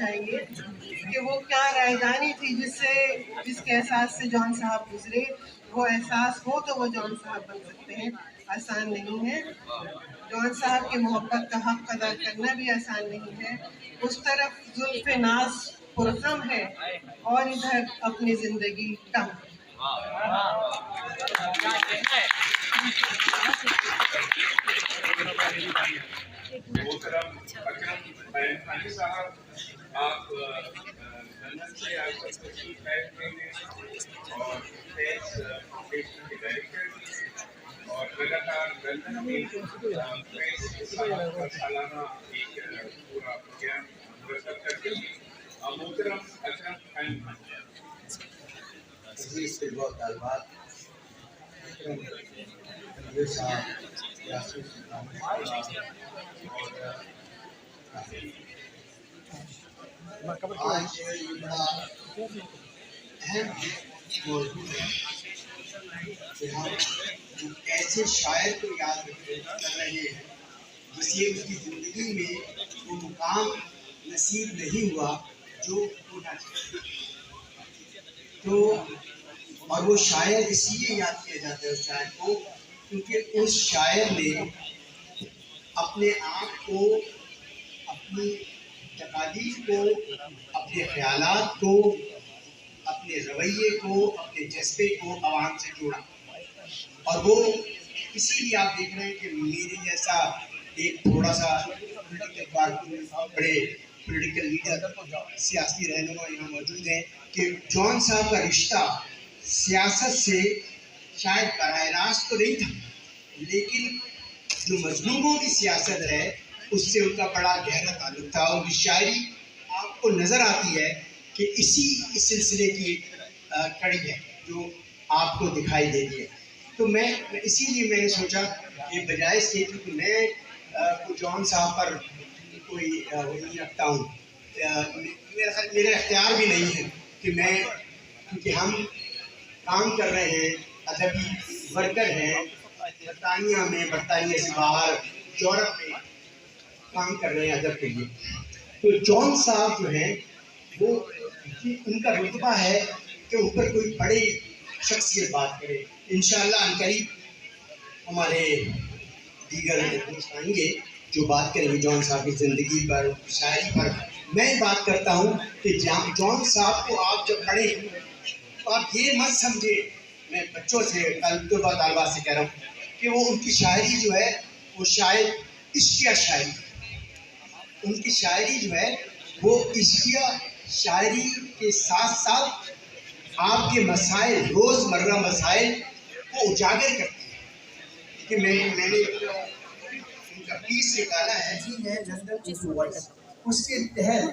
چاہیے کہ وہ کیا رائے تھی جس کے احساس سے جان صاحب گزرے. وہ احساس ہو تو وہ جان صاحب بن سکتے ہیں، آسان نہیں ہے. جان صاحب کی محبت کا حق ادا کرنا بھی آسان نہیں ہے. اس طرف زلف ناز پرغم ہے اور ادھر اپنی زندگی کم. محترم اکرم بینانی صاحب، آپ لندن سے آج تک تشریف لائے ہوئے ہیں اور فیس فاؤنڈیشن کے ڈائریکٹر بھی ہیں اور لگاتار لندن میں فیس کا سالانہ ایک پورا پروگرام مرتب کرتے ہیں. محترم اکرم خان عزیز سے بہت طالبات آج یہ بڑا اہم موضوع ہے کہ ہم ایسے شاعر کو یاد کر رہے ہیں جسے اس کی زندگی میں وہ مقام نصیب نہیں ہوا جو ہونا چاہیے. تو اور وہ شاعر اس لیے یاد کیا جاتا ہے اس شاعر کو کیونکہ اس شاعر نے اپنے آپ کو، اپنی تکالیف کو، اپنے خیالات کو، اپنے رویے کو، اپنے جذبے کو عوام سے جوڑا. اور وہ اسی لیے آپ دیکھ رہے ہیں کہ میرے جیسا ایک تھوڑا سا پولیٹیکل کارکن، بڑے پولیٹیکل لیڈر، سیاسی رہنما یہاں موجود ہیں کہ جان صاحب کا رشتہ سیاست سے شاید براہ راست تو نہیں تھا، لیکن جو مظلوموں کی سیاست ہے اس سے ان کا بڑا گہرا تعلق تھا. ان کی شاعری آپ کو نظر آتی ہے کہ اسی سلسلے کی کڑی ہے جو آپ کو دکھائی دیتی ہے. تو اسی لیے میں نے سوچا کہ بجائے اس کے کہ میں جان صاحب پر کوئی نہیں رکھتا ہوں، میرا اختیار بھی نہیں ہے کہ میں، کیونکہ ہم کام کر رہے ہیں، ادبی ورکر ہیں، برطانیہ سے باہر یورپ میں کام کر رہے ہیں ادب کے لیے. تو جان صاحب جو ہیں وہ ان کا رتبہ ہے کہ ان پر کوئی بڑے شخصیت بات کرے. انشاءاللہ عنقریب ہمارے دیگر دوست آئیں گے جو بات کریں گے جان صاحب کی زندگی پر، شاعری پر. میں بات کرتا ہوں کہ جان صاحب کو آپ جب پڑھیں تو آپ یہ مت سمجھے، میں بچوں سے طلبہ طالبات سے کہہ رہا ہوں کہ وہ ان کی شاعری جو ہے وہ شاید عشقیہ شاعری، ان کی شاعری جو ہے وہ عشقیہ شاعری کے ساتھ ساتھ آپ کے مسائل، روز مرہ مسائل کو اجاگر کرتی ہے. کہ میں نے ان کا پیس نکالا ہے لندن اردو وائس، اس کے تحت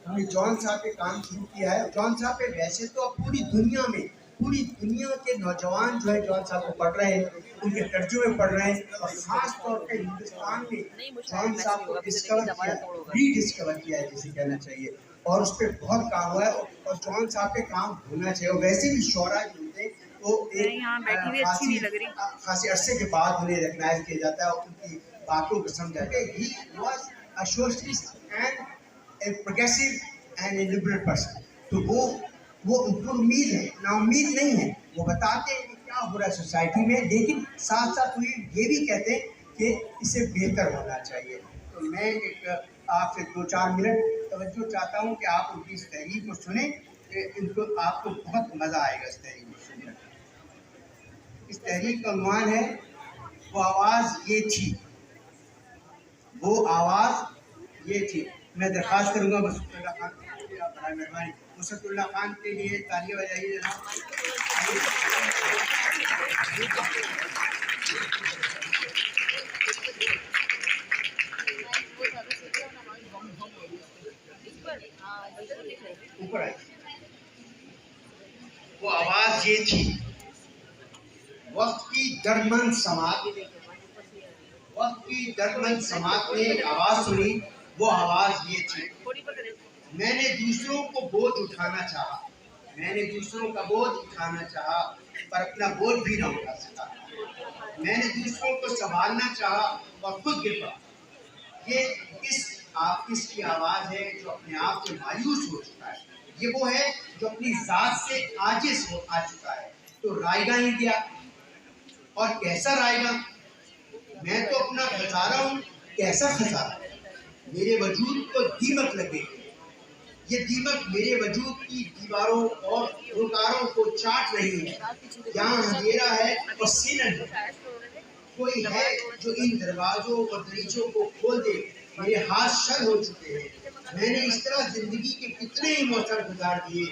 ہم نے جان صاحب پہ کام شروع کیا ہے. جان صاحب پہ ویسے تو پوری دنیا کے نوجوان جو ہے جان صاحب کو پڑھ رہے ہیں، ان کے ترجمے پڑھ رہے ہیں، اور خاص طور پہ ہندوستان میں جان صاحب کو ری ڈسکور کیا ہے جسے کہنا چاہیے، اور اس پہ بہت کام ہوا ہے اور جان صاحب پہ کام ہونا چاہیے. اور ویسے بھی شعراء جو ہوتے ہیں وہ ایک خاصی عرصے کے بعد انہیں ریکگنائز کیا جاتا ہے اور ان کی باتوں کو سمجھا جاتا ہے. He was a socialist and a progressive and a liberal person. تو وہ ان کو امید ہے، نا امید نہیں ہے. وہ بتاتے ہیں کہ کیا ہو رہا ہے سوسائٹی میں، لیکن ساتھ ساتھ وہ یہ بھی کہتے ہیں کہ اسے بہتر ہونا چاہیے. تو میں ایک آپ سے 2-4 منٹ توجہ چاہتا ہوں کہ آپ ان کی اس تحریر کو سنیں، کہ آپ کو بہت مزہ آئے گا اس تحریر کو سن کر. اس تحریر کا عنوان ہے وہ آواز یہ تھی، وہ آواز یہ تھی. میں درخواست کروں گا مسعود اللہ خان برائے مہربانی، مسعود اللہ خان کے لیے تالیاں بجائیے جناب. اوپر آئیے. وہ آواز یہ تھی، وقت کی دردمند سماعت نے آواز سنی. وہ آواز یہ تھی، میں نے دوسروں کو بوجھ اٹھانا چاہا پر اپنا بوجھ بھی نہ اٹھا سکا. میں نے دوسروں کو سنبھالنا چاہا اور خود گر پڑا. یہ اس اس کی آواز ہے جو اپنے آپ سے مایوس ہو چکا ہے، یہ وہ ہے جو اپنی ذات سے عاجز آ چکا ہے۔ تو رائے گاں ہی گیا، اور کیسا رائے گاں؟ میں تو اپنا خسارہ ہوں۔ کیسا خسارہ؟ میرے وجود کو دیمک لگے، یہ دیمک میرے وجود کی دیواروں اور رکاروں کو چاٹ رہی ہے۔ یہاں اندھیرا ہے اور سینہ ہے، کوئی ہے جو ان دروازوں اور دریچوں کو کھول دے۔ میرے ہاتھ شل ہو چکے ہیں، میں نے اس طرح زندگی کے کتنے ہی موسم گزار دیے۔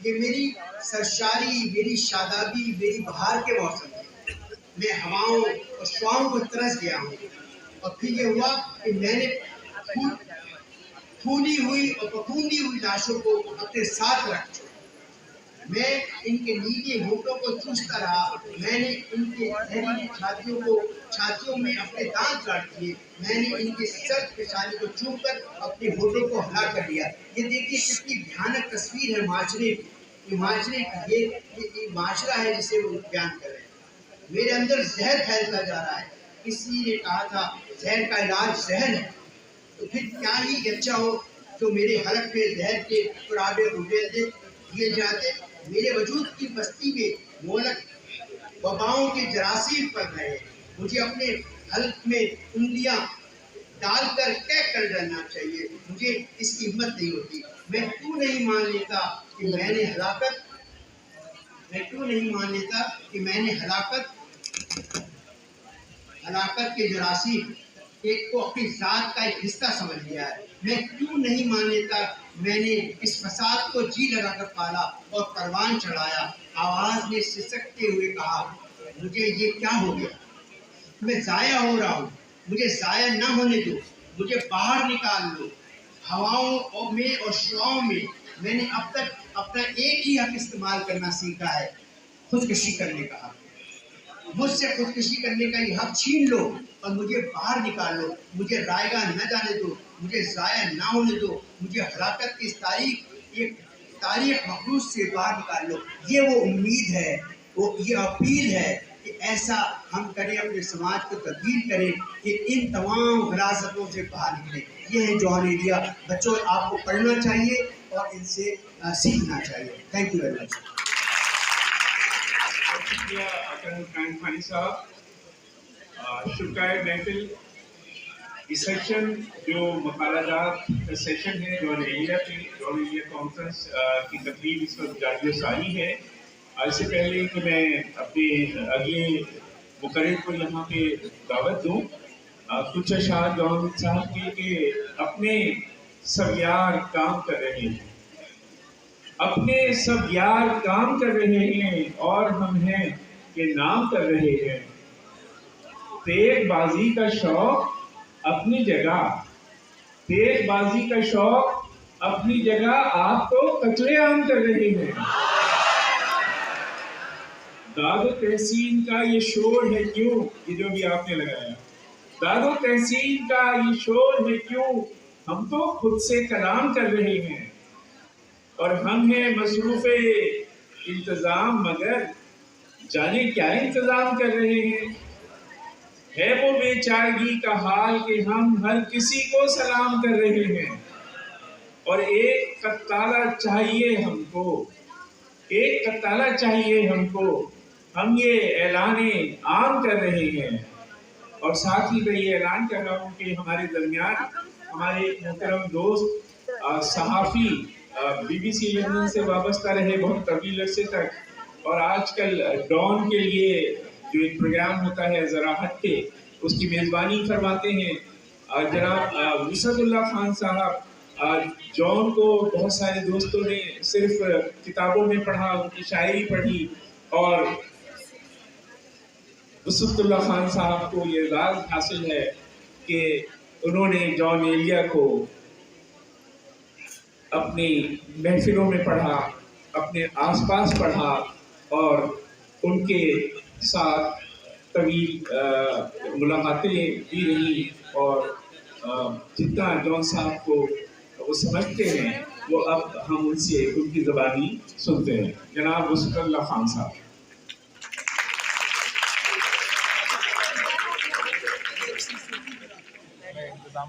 یہ میری سرشاری، میری شادابی، میری بہار کے موسم ہیں۔ میں ہواؤں اور شعاؤں کو ترس گیا ہوں، اور پھر یہ ہوا کہ میں نے پھولی ہوئی اور پپوندی ہوئی لاشوں کو اپنے ساتھ رکھ چھوڑا۔ میں ان کے نیلے ہونٹوں کو چوستا رہا، میں نے ان کے زہریلی چھاتیوں میں اپنے دانت کاٹ دیے، میں نے ان کے سرد پیشانی کو چوم کر اپنے ہونٹوں کو ہلا کر لیا۔ یہ دیکھیے کتنی بھیانک تصویر ہے معاشرے کی، یہ معاشرے کی یہ معاشرہ ہے جسے وہ بیان کر رہے ہیں۔ میرے اندر زہر پھیلتا جا رہا ہے، کسی نے کہا تھا زہر کا علاج زہر ہے، تو پھر کیا ہی اچھا ہو جو میرے حلق میں زہر کے قرابے اگلتے دیے جاتے۔ میرے وجود کی بستی میں مہلک وباؤں کے جراثیم پل رہے ہیں۔ مجھے اپنے حلق میں انگلیاں ڈال کر طے کر ڈالنا چاہیے، مجھے اس کی ہمت نہیں ہوتی۔ میں کیوں نہیں مان لیتا کہ میں نے ہلاکت کے جراثیم ایک کو اپنی ذات کا ایک حصہ سمجھ لیا ہے۔ میں کیوں نہیں مان لیتا میں نے اس فساد کو جی لگا کر پالا اور پروان چڑھایا۔ آواز نے سسکتے ہوئے کہا، مجھے یہ کیا ہو گیا؟ میں ضائع ہو رہا ہوں، مجھے ضائع نہ ہونے دو، مجھے باہر نکال لو۔ ہواؤں میں اور شعاؤں میں نے اب تک اپنا ایک ہی حق استعمال کرنا سیکھا ہے، خودکشی کرنے کا حق۔ مجھ سے خودکشی کرنے کا یہ حق چھین لو اور مجھے باہر نکال لو، مجھے رائے گاہ نہ جانے دو، مجھے ضائع نہ ہونے دو، مجھے ہلاکت کی تاریخ مخلوط سے باہر نکال لو۔ یہ وہ امید ہے، یہ اپیل ہے کہ ایسا ہم کریں، اپنے سماج کو تبدیل کریں کہ ان تمام غلاظتوں سے باہر نکلیں۔ یہ ہے جوہر ایریا۔ بچوں، آپ کو پڑھنا چاہیے اور ان سے سیکھنا چاہیے۔ Thank you very much. شکریہ اکرم خان خانی صاحب۔ شرکائے محفل، یہ سیشن جو مقالہ جات کا سیشن ہے جوہر ایریا کانفرنس کی تقریب اس وقت جاری و ساری ہے۔ اس سے پہلے کہ میں اپنے اگلے مقرر کو یہاں پہ دعوت دوں، کچھ اشعار جوہر صاحب کے کہ اپنے سب یار کام کر رہے ہیں، اپنے سب یار کام کر رہے ہیں اور ہم ہیں کہ نام کر رہے ہیں۔ تیر بازی کا شوق اپنی جگہ، تیر بازی کا شوق اپنی جگہ، آپ تو قتل عام کر رہے ہیں۔ داد و تحسین کا یہ شور ہے کیوں، یہ جو بھی آپ نے لگایا، داد و تحسین کا یہ شور ہے کیوں، ہم تو خود سے کلام کر رہے ہیں اور ہم ہیں مصروف انتظام، مگر جانے کیا انتظام کر رہے ہیں۔ ہے وہ بے چارگی کا حال کہ ہم ہر کسی کو سلام کر رہے ہیں، اور ایک قطالہ چاہیے ہم کو، ایک قطالہ چاہیے ہم کو، ہم یہ اعلان عام کر رہے ہیں۔ اور ساتھ ہی میں یہ اعلان کر رہا ہوں کہ ہمارے درمیان ہمارے محترم دوست صحافی بی بی سی لندن سے وابستہ رہے بہت طویل عرصے تک، اور آج کل ڈان کے لیے جو ایک پروگرام ہوتا ہے ذرا ہٹ کے، اس کی میزبانی فرماتے ہیں جناب وسعت اللہ خان صاحب۔ جان کو بہت سارے دوستوں نے صرف کتابوں میں پڑھا، ان کی شاعری پڑھی، اور وسعت اللہ خان صاحب کو یہ اعزاز حاصل ہے کہ انہوں نے جان ایلیا کو اپنی محفلوں میں پڑھا، اپنے آس پاس پڑھا، اور ان کے ساتھ طویل ملاقاتیں بھی رہی، اور جتنا جان صاحب کو وہ سمجھتے ہیں وہ اب ہم ان سے ان کی زبانی سنتے ہیں۔ جناب وسعت اللہ خان صاحب۔ انتظام